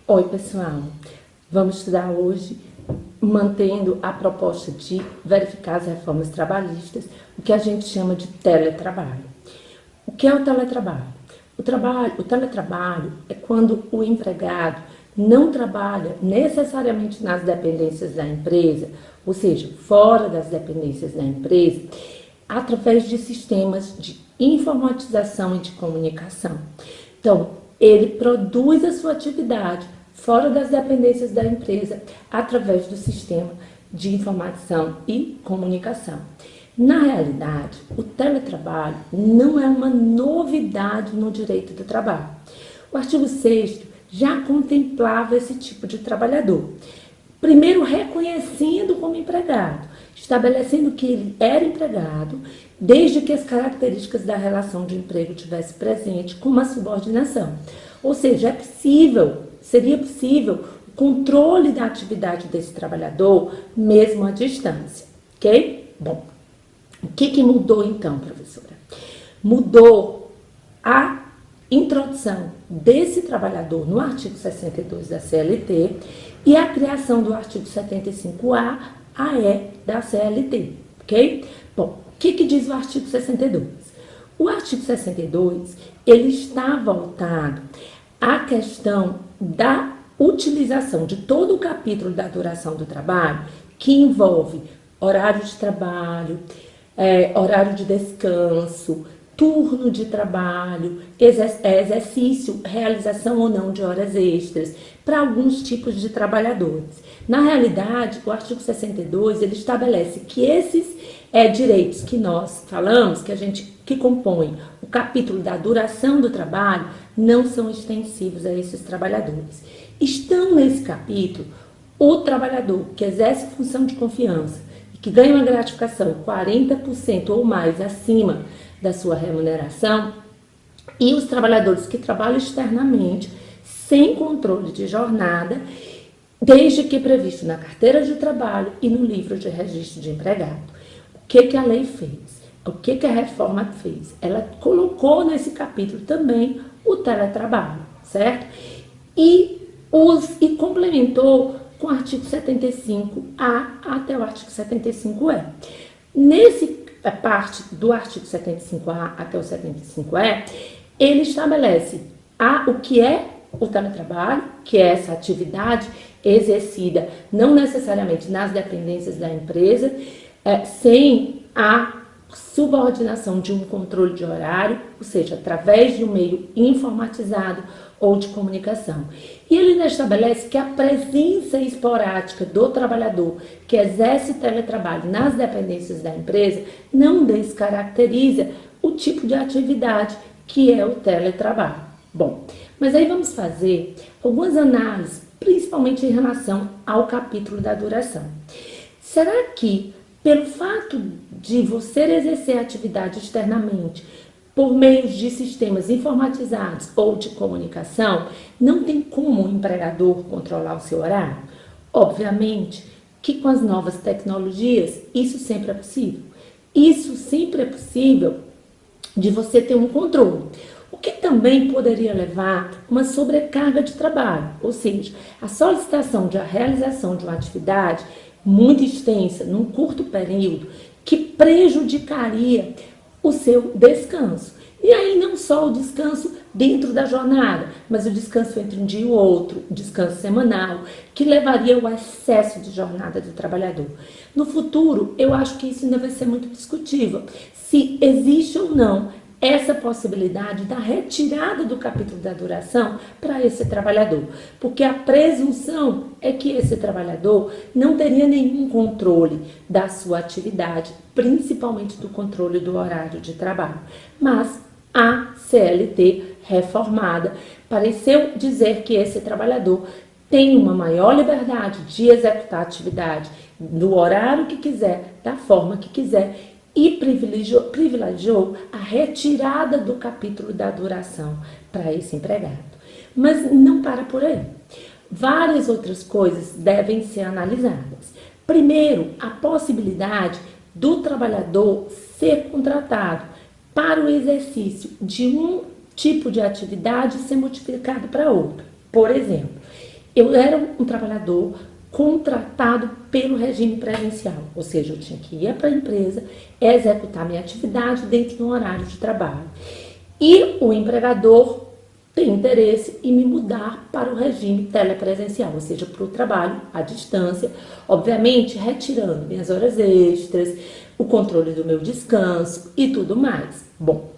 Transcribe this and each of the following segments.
Oi, pessoal. Vamos estudar hoje, mantendo a proposta de verificar as reformas trabalhistas, o que a gente chama de teletrabalho. O que é o teletrabalho? O teletrabalho é quando o empregado não trabalha necessariamente nas dependências da empresa, ou seja, fora das dependências da empresa, através de sistemas de informatização e de comunicação. Então, ele produz a sua atividade fora das dependências da empresa através do sistema de informação e comunicação. Na realidade, o teletrabalho não é uma novidade no direito do trabalho. O artigo 6º já contemplava esse tipo de trabalhador. Primeiro, reconhecendo como empregado, estabelecendo que ele era empregado, desde que as características da relação de emprego estivessem presentes, como a subordinação. Ou seja, seria possível o controle da atividade desse trabalhador, mesmo à distância, ok? Bom, o que mudou então, professora? Mudou a introdução desse trabalhador no artigo 62 da CLT e a criação do artigo 75A-AE da CLT, ok? Bom, o que diz o artigo 62? O artigo 62, ele está voltado à questão da utilização de todo o capítulo da duração do trabalho, que envolve horário de trabalho, horário de descanso, turno de trabalho, exercício, realização ou não de horas extras, para alguns tipos de trabalhadores. Na realidade, o artigo 62, ele estabelece que esses direitos que nós falamos, que compõem o capítulo da duração do trabalho, não são extensivos a esses trabalhadores. Estão nesse capítulo o trabalhador que exerce função de confiança e que ganha uma gratificação 40% ou mais acima da sua remuneração, e os trabalhadores que trabalham externamente, sem controle de jornada, desde que previsto na carteira de trabalho e no livro de registro de empregado. O que a lei fez? O que a reforma fez? Ela colocou nesse capítulo também o teletrabalho, certo? E complementou com o artigo 75A até o artigo 75E. Nesse parte do artigo 75A até o 75E, ele estabelece o que é o teletrabalho, que é essa atividade exercida não necessariamente nas dependências da empresa, sem a subordinação de um controle de horário, ou seja, através de um meio informatizado ou de comunicação. E ele ainda estabelece que a presença esporádica do trabalhador que exerce teletrabalho nas dependências da empresa não descaracteriza o tipo de atividade que é o teletrabalho. Bom, mas aí vamos fazer algumas análises, principalmente em relação ao capítulo da duração. Será que, pelo fato de você exercer a atividade externamente, por meio de sistemas informatizados ou de comunicação, não tem como o empregador controlar o seu horário? Obviamente que com as novas tecnologias, isso sempre é possível. Isso sempre é possível de você ter um controle. O que também poderia levar uma sobrecarga de trabalho, ou seja, a solicitação de a realização de uma atividade muito extensa, num curto período, que prejudicaria o seu descanso. E aí não só o descanso dentro da jornada, mas o descanso entre um dia e o outro, o descanso semanal, que levaria ao excesso de jornada do trabalhador. No futuro, eu acho que isso ainda vai ser muito discutível, se existe ou não essa possibilidade da retirada do capítulo da duração para esse trabalhador, porque a presunção é que esse trabalhador não teria nenhum controle da sua atividade, principalmente do controle do horário de trabalho. Mas a CLT reformada pareceu dizer que esse trabalhador tem uma maior liberdade de executar a atividade no horário que quiser, da forma que quiser, e privilegiou a retirada do capítulo da duração para esse empregado. Mas não para por aí. Várias outras coisas devem ser analisadas. Primeiro, a possibilidade do trabalhador ser contratado para o exercício de um tipo de atividade ser multiplicado para outro. Por exemplo, eu era um trabalhador contratado pelo regime presencial, ou seja, eu tinha que ir para a empresa, executar minha atividade dentro de um horário de trabalho. E o empregador tem interesse em me mudar para o regime telepresencial, ou seja, para o trabalho à distância, obviamente retirando minhas horas extras, o controle do meu descanso e tudo mais. Bom,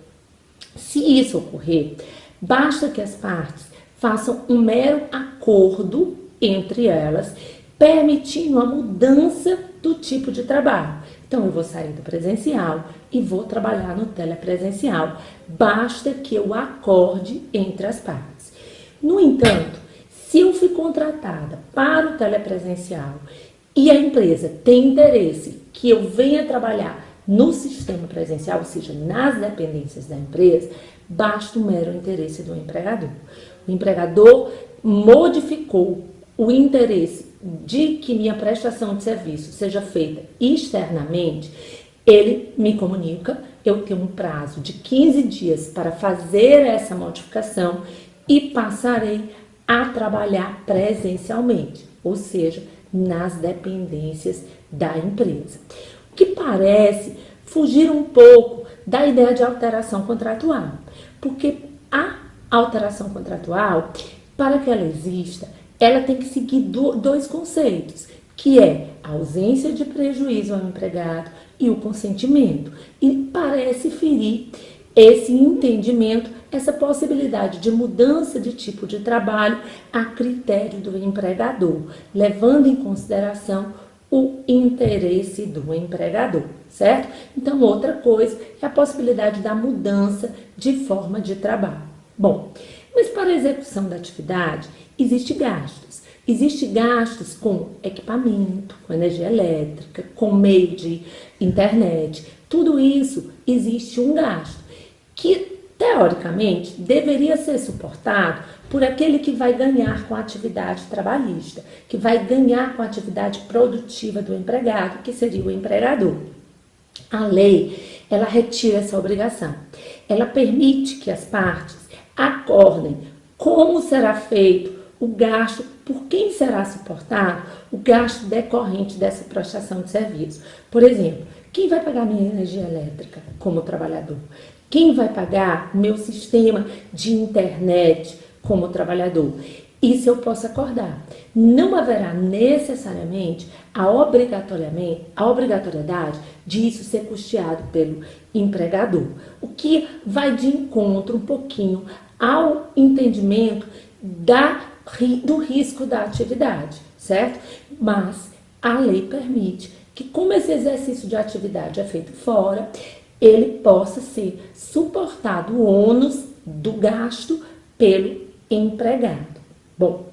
se isso ocorrer, basta que as partes façam um mero acordo entre elas, permitindo a mudança do tipo de trabalho. Então, eu vou sair do presencial e vou trabalhar no telepresencial. Basta que eu acorde entre as partes. No entanto, se eu fui contratada para o telepresencial e a empresa tem interesse que eu venha trabalhar no sistema presencial, ou seja, nas dependências da empresa, basta o mero interesse do empregador. O empregador modificou o interesse de que minha prestação de serviço seja feita externamente, ele me comunica, eu tenho um prazo de 15 dias para fazer essa modificação e passarei a trabalhar presencialmente, ou seja, nas dependências da empresa. O que parece fugir um pouco da ideia de alteração contratual, porque a alteração contratual, para que ela exista, ela tem que seguir dois conceitos, que é a ausência de prejuízo ao empregado e o consentimento. E parece ferir esse entendimento, essa possibilidade de mudança de tipo de trabalho a critério do empregador, levando em consideração o interesse do empregador, certo? Então, outra coisa é a possibilidade da mudança de forma de trabalho. Bom, mas para a execução da atividade, existem gastos. Existem gastos com equipamento, com energia elétrica, com meio de internet. Tudo isso existe um gasto que, teoricamente, deveria ser suportado por aquele que vai ganhar com a atividade trabalhista, que vai ganhar com a atividade produtiva do empregado, que seria o empregador. A lei, ela retira essa obrigação. Ela permite que as partes acordem como será feito o gasto, por quem será suportado o gasto decorrente dessa prestação de serviço. Por exemplo, quem vai pagar minha energia elétrica como trabalhador? Quem vai pagar meu sistema de internet como trabalhador? Isso eu posso acordar. Não haverá necessariamente a obrigatoriedade de isso ser custeado pelo empregador, o que vai de encontro um pouquinho ao entendimento do risco da atividade, certo? Mas a lei permite que, como esse exercício de atividade é feito fora, ele possa ser suportado o ônus do gasto pelo empregado. Bom,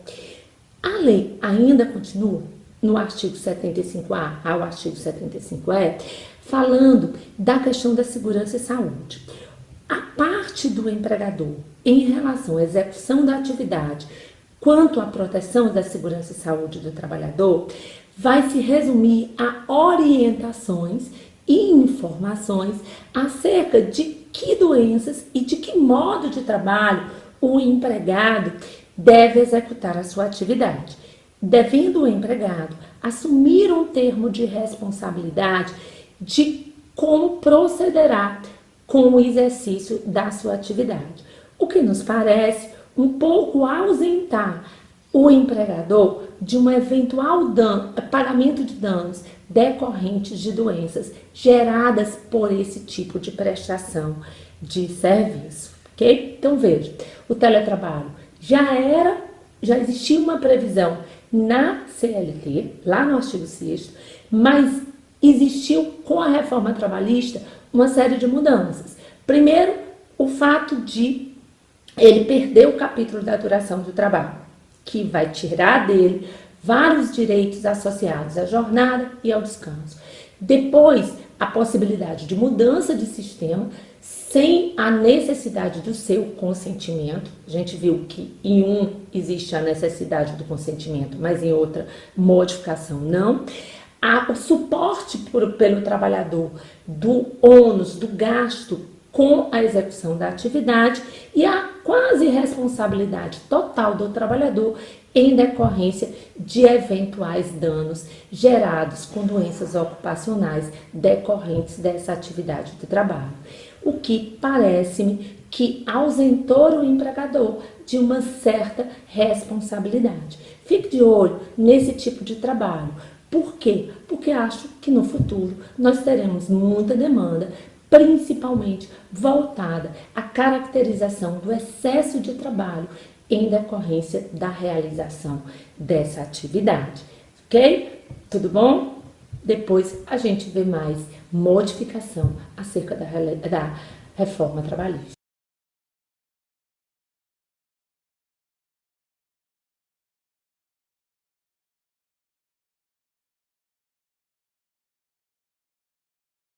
a lei ainda continua no artigo 75A ao artigo 75E, falando da questão da segurança e saúde. A parte do empregador em relação à execução da atividade quanto à proteção da segurança e saúde do trabalhador vai se resumir a orientações e informações acerca de que doenças e de que modo de trabalho o empregado deve executar a sua atividade, devendo o empregado assumir um termo de responsabilidade de como procederá com o exercício da sua atividade, o que nos parece um pouco ausentar o empregador de um eventual pagamento de danos decorrentes de doenças geradas por esse tipo de prestação de serviço, ok? Então veja, o teletrabalho já existia uma previsão na CLT, lá no artigo 6º, mas existiu com a reforma trabalhista uma série de mudanças. Primeiro, o fato de ele perder o capítulo da duração do trabalho, que vai tirar dele vários direitos associados à jornada e ao descanso. Depois, a possibilidade de mudança de sistema sem a necessidade do seu consentimento. A gente viu que em um existe a necessidade do consentimento, mas em outra modificação não. O suporte pelo trabalhador do ônus, do gasto com a execução da atividade e a quase responsabilidade total do trabalhador em decorrência de eventuais danos gerados com doenças ocupacionais decorrentes dessa atividade de trabalho. O que parece-me que ausentou o empregador de uma certa responsabilidade. Fique de olho nesse tipo de trabalho. Por quê? Porque acho que no futuro nós teremos muita demanda, principalmente voltada à caracterização do excesso de trabalho em decorrência da realização dessa atividade. Ok? Tudo bom? Depois a gente vê mais modificação acerca da reforma trabalhista.